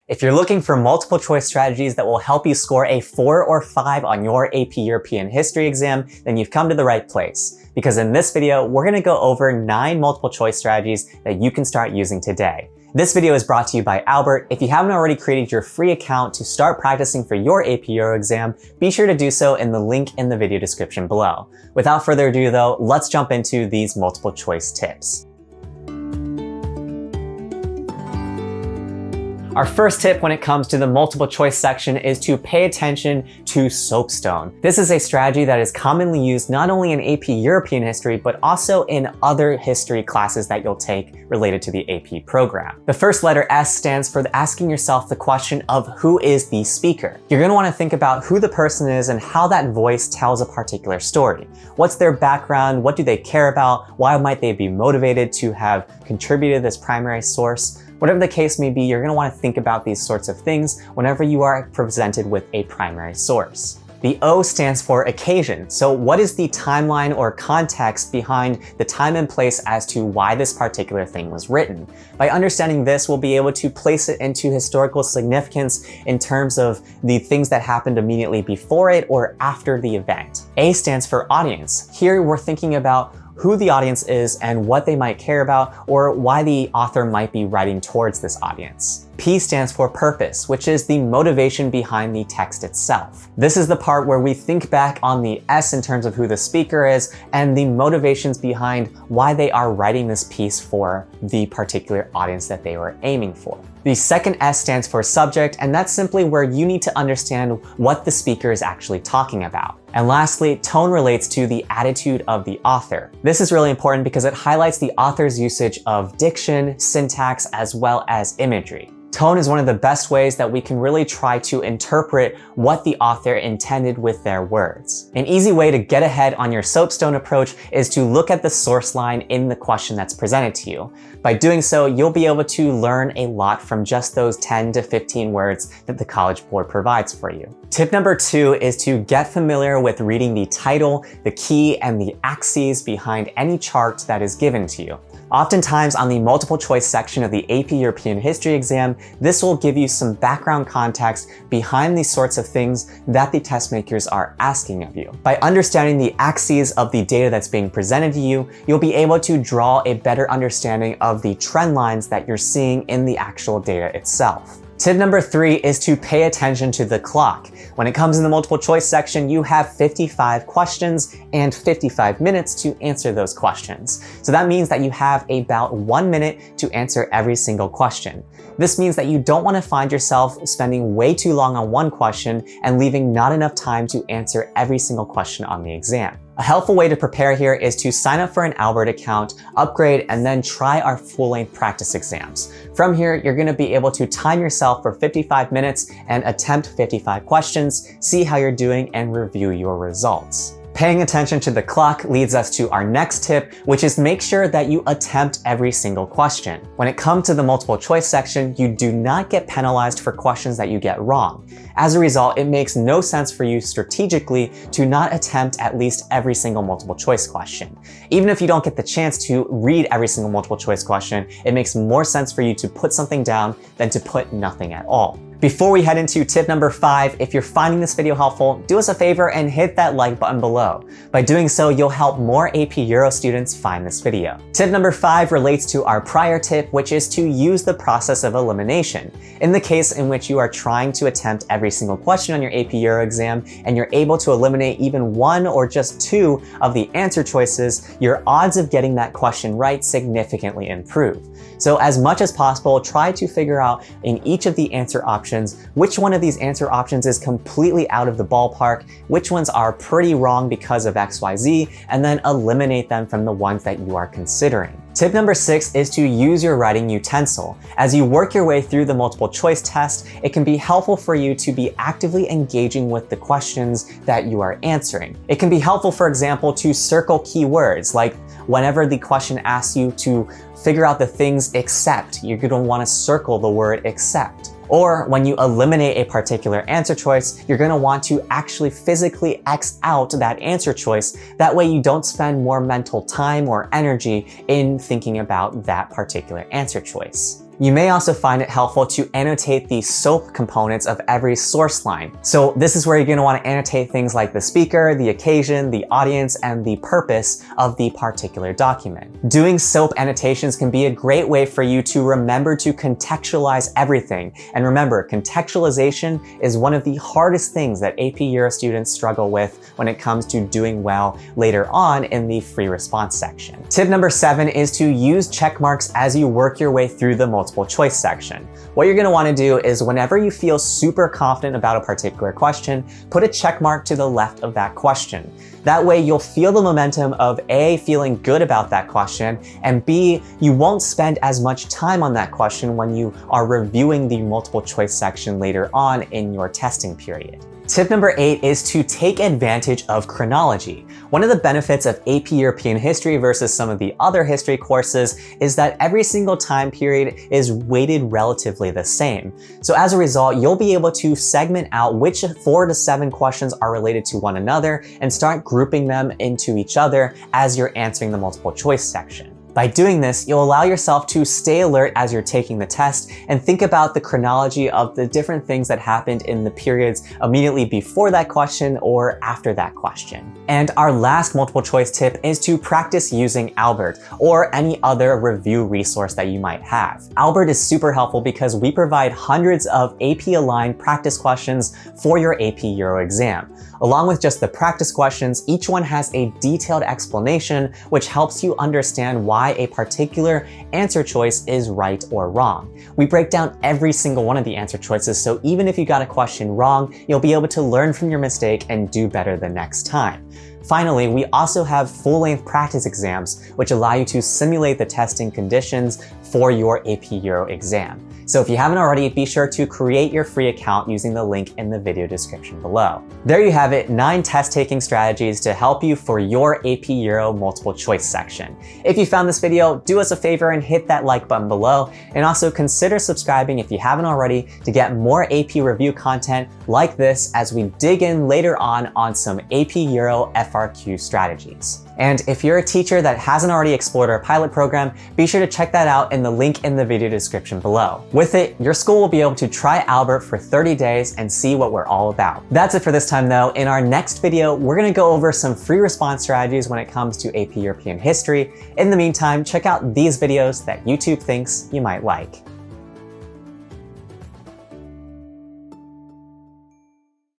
If you're looking for multiple choice strategies that will help you score a 4 or 5 on your AP European History exam, then you've come to the right place. Because in this video, we're going to go over 9 multiple choice strategies that you can start using today. This video is brought to you by Albert. If you haven't already created your free account to start practicing for your AP Euro exam, be sure to do so in the link in the video description below. Without further ado though, let's jump into these multiple choice tips. Our first tip when it comes to the multiple choice section is to pay attention to soapstone. This is a strategy that is commonly used not only in AP European history, but also in other history classes that you'll take related to the AP program. The first letter S stands for asking yourself the question of who is the speaker. You're going to want to think about who the person is and how that voice tells a particular story. What's their background? What do they care about? Why might they be motivated to have contributed this primary source? Whatever the case may be, you're going to want to think about these sorts of things whenever you are presented with a primary source. The O stands for occasion. So what is the timeline or context behind the time and place as to why this particular thing was written? By understanding this, we'll be able to place it into historical significance in terms of the things that happened immediately before it or after the event. A stands for audience. Here we're thinking about who the audience is and what they might care about or why the author might be writing towards this audience. P stands for purpose, which is the motivation behind the text itself. This is the part where we think back on the S in terms of who the speaker is and the motivations behind why they are writing this piece for the particular audience that they were aiming for. The second S stands for subject, and that's simply where you need to understand what the speaker is actually talking about. And lastly, tone relates to the attitude of the author. This is really important because it highlights the author's usage of diction, syntax, as well as imagery. Tone is one of the best ways that we can really try to interpret what the author intended with their words. An easy way to get ahead on your soapstone approach is to look at the source line in the question that's presented to you. By doing so, you'll be able to learn a lot from just those 10 to 15 words that the College Board provides for you. Tip number 2 is to get familiar with reading the title, the key, and the axes behind any chart that is given to you. Oftentimes on the multiple choice section of the AP European History exam, this will give you some background context behind these sorts of things that the test makers are asking of you. By understanding the axes of the data that's being presented to you, you'll be able to draw a better understanding of the trend lines that you're seeing in the actual data itself. Tip number 3 is to pay attention to the clock. When it comes in the multiple choice section, you have 55 questions and 55 minutes to answer those questions. So that means that you have about 1 minute to answer every single question. This means that you don't want to find yourself spending way too long on one question and leaving not enough time to answer every single question on the exam. A helpful way to prepare here is to sign up for an Albert account, upgrade, and then try our full-length practice exams. From here, you're going to be able to time yourself for 55 minutes and attempt 55 questions, see how you're doing, and review your results. Paying attention to the clock leads us to our next tip, which is make sure that you attempt every single question. When it comes to the multiple choice section, you do not get penalized for questions that you get wrong. As a result, it makes no sense for you strategically to not attempt at least every single multiple choice question. Even if you don't get the chance to read every single multiple choice question, it makes more sense for you to put something down than to put nothing at all. Before we head into tip number 5, if you're finding this video helpful, do us a favor and hit that like button below. By doing so, you'll help more AP Euro students find this video. Tip number 5 relates to our prior tip, which is to use the process of elimination. In the case in which you are trying to attempt every single question on your AP Euro exam and you're able to eliminate even 1 or just 2 of the answer choices, your odds of getting that question right significantly improve. So as much as possible, try to figure out in each of the answer options which one of these answer options is completely out of the ballpark, which ones are pretty wrong because of XYZ, and then eliminate them from the ones that you are considering. Tip number 6 is to use your writing utensil. As you work your way through the multiple choice test, it can be helpful for you to be actively engaging with the questions that you are answering. It can be helpful, for example, to circle keywords, like whenever the question asks you to figure out the things except, you're going to want to circle the word except. Or when you eliminate a particular answer choice, you're going to want to actually physically X out that answer choice. That way you don't spend more mental time or energy in thinking about that particular answer choice. You may also find it helpful to annotate the SOAP components of every source line. So this is where you're going to want to annotate things like the speaker, the occasion, the audience, and the purpose of the particular document. Doing SOAP annotations can be a great way for you to remember to contextualize everything. And remember, contextualization is one of the hardest things that AP Euro students struggle with when it comes to doing well later on in the free response section. Tip number 7 is to use check marks as you work your way through the multiple choice section. What you're going to want to do is whenever you feel super confident about a particular question, put a check mark to the left of that question. That way you'll feel the momentum of A, feeling good about that question, and B, you won't spend as much time on that question when you are reviewing the multiple choice section later on in your testing period. Tip number 8 is to take advantage of chronology. One of the benefits of AP European history versus some of the other history courses is that every single time period is weighted relatively the same. So as a result, you'll be able to segment out which 4 to 7 questions are related to one another and start grouping them into each other as you're answering the multiple choice section. By doing this, you'll allow yourself to stay alert as you're taking the test and think about the chronology of the different things that happened in the periods immediately before that question or after that question. And our last multiple choice tip is to practice using Albert or any other review resource that you might have. Albert is super helpful because we provide hundreds of AP-aligned practice questions for your AP Euro exam. Along with just the practice questions, each one has a detailed explanation which helps you understand why a particular answer choice is right or wrong. We break down every single one of the answer choices, so even if you got a question wrong, you'll be able to learn from your mistake and do better the next time. Finally, we also have full-length practice exams, which allow you to simulate the testing conditions for your AP Euro exam. So if you haven't already, be sure to create your free account using the link in the video description below. There you have it, 9 test-taking strategies to help you for your AP Euro multiple choice section. If you found this video, do us a favor and hit that like button below, and also consider subscribing if you haven't already to get more AP review content like this as we dig in later on some AP Euro FRQ strategies. And if you're a teacher that hasn't already explored our pilot program, be sure to check that out in the link in the video description below. With it, your school will be able to try Albert for 30 days and see what we're all about. That's it for this time though. In our next video, we're gonna go over some free response strategies when it comes to AP European history. In the meantime, check out these videos that YouTube thinks you might like.